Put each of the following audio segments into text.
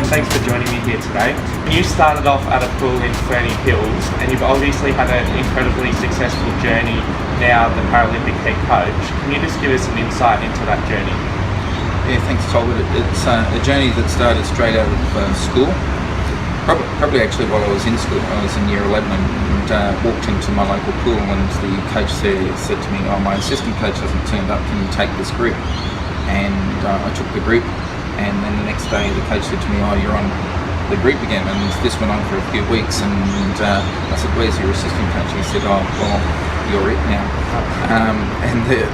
and thanks for joining me here today. You started off at a pool in Ferny Hills, and you've obviously had an incredibly successful journey now, the Paralympic head coach. Can you just give us an insight into that journey? Yeah, thanks, Tolbert. It's a journey that started straight out of school. Probably actually while I was in school. I was in year 11 and walked into my local pool, and the coach there said to me, "Oh, my assistant coach hasn't turned up, can you take this group?" And I took the group, and then the next day the coach said to me, "Oh, you're on the group again." And this went on for a few weeks, and I said, "Where's your assistant coach?" He said, "Oh, well, you're it now."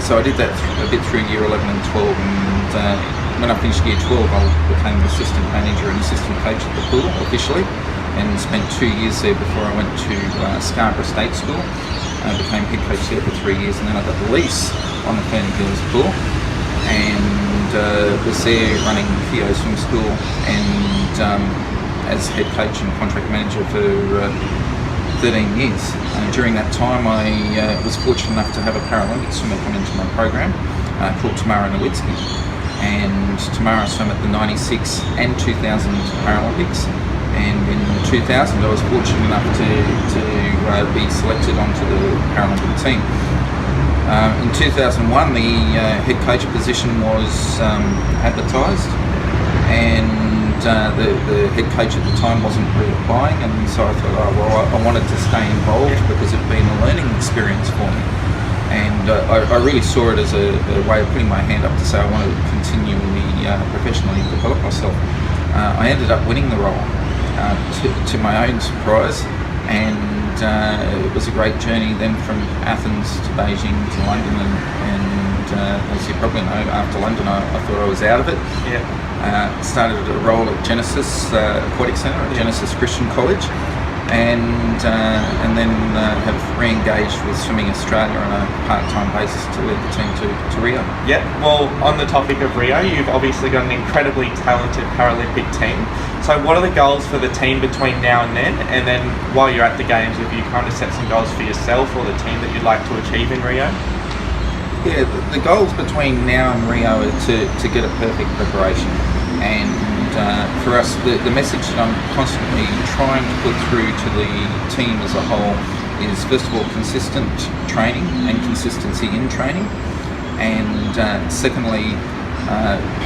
So I did that a bit through year 11 and 12, and when I finished year 12, I became an assistant manager and assistant coach at the pool officially, and spent 2 years there before I went to Scarborough State School. I became head coach there for 3 years, and then I got the lease on the Ferny Hills pool, and was there running Keogh Swim School and as head coach and contract manager for 13 years. During that time, I was fortunate enough to have a Paralympic swimmer come into my program called Tamara Nowitzki. And Tamara swam at the 96 and 2000 Paralympics, and in 2000 I was fortunate enough to be selected onto the Paralympic team. In 2001 the head coach position was advertised, and the head coach at the time wasn't reapplying, and so I thought, oh well, I wanted to stay involved because it'd been a learning experience for me. And I really saw it as a way of putting my hand up to say I want to continually professionally develop myself. I ended up winning the role to my own surprise, and it was a great journey then from Athens to Beijing to London, and as you probably know, after London I thought I was out of it. Started a role at Genesis Aquatic Centre at Genesis Christian College, and then have re-engaged with Swimming Australia on a part-time basis to lead the team to Rio. Yeah, well, on the topic of Rio, you've obviously got an incredibly talented Paralympic team. So what are the goals for the team between now and then? And then while you're at the Games, have you kind of set some goals for yourself or the team that you'd like to achieve in Rio? Yeah, the goals between now and Rio are to get a perfect preparation. And for us, the message that I'm constantly trying to put through to the team as a whole is, first of all, consistent training and consistency in training, and secondly,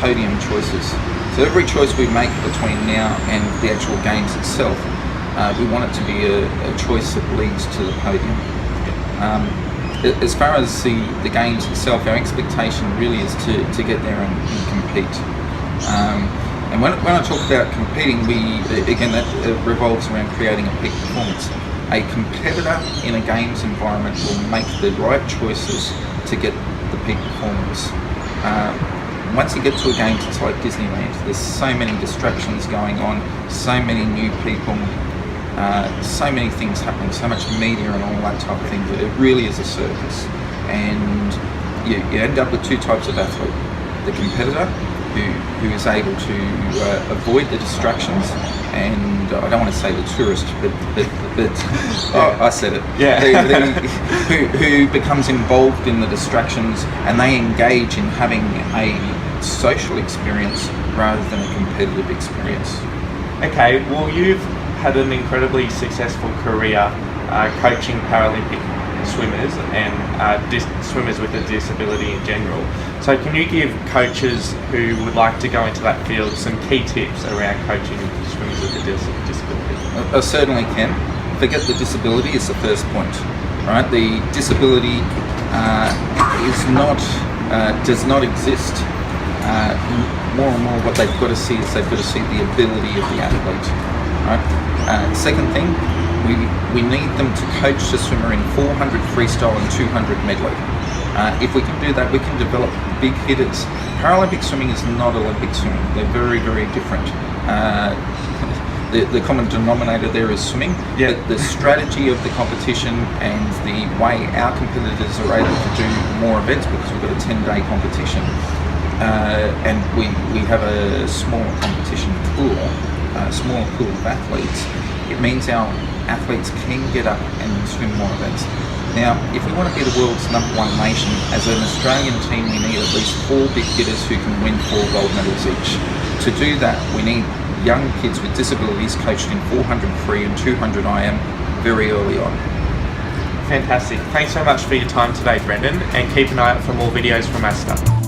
podium choices. So every choice we make between now and the actual Games itself, we want it to be a choice that leads to the podium. As far as the Games itself, our expectation really is to get there and compete. And when I talk about competing, that revolves around creating a peak performance. A competitor in a Games environment will make the right choices to get the peak performance. Once you get to a Games, it's like Disneyland. There's so many distractions going on, so many new people, so many things happening, so much media and all that type of thing, that it really is a circus. And you end up with two types of athlete: the competitor, who is able to avoid the distractions, and I don't want to say the tourist, but I said it. Yeah. Who becomes involved in the distractions, and they engage in having a social experience rather than a competitive experience. Okay, well, you've had an incredibly successful career coaching Paralympic swimmers and swimmers with a disability in general. So can you give coaches who would like to go into that field some key tips around coaching swimmers with a disability? I certainly can. Forget the disability is the first point, right? The disability does not exist. More and more what they've got to see is they've got to see the ability of the athlete, right? Second thing, we need them to coach the swimmer in 400 freestyle and 200 medley. If we can do that, we can develop big hitters. Paralympic swimming is not Olympic swimming. They're very, very different. The common denominator there is swimming. Yeah. But the strategy of the competition and the way our competitors are able to do more events, because we've got a 10-day competition, and we have a smaller competition pool, a smaller pool of athletes, it means our athletes can get up and swim more events. Now, if we want to be the world's #1 nation, as an Australian team, we need at least 4 big hitters who can win 4 gold medals each. To do that, we need young kids with disabilities, coached in 400 free and 200 IM very early on. Fantastic. Thanks so much for your time today, Brendan, and keep an eye out for more videos from Asta.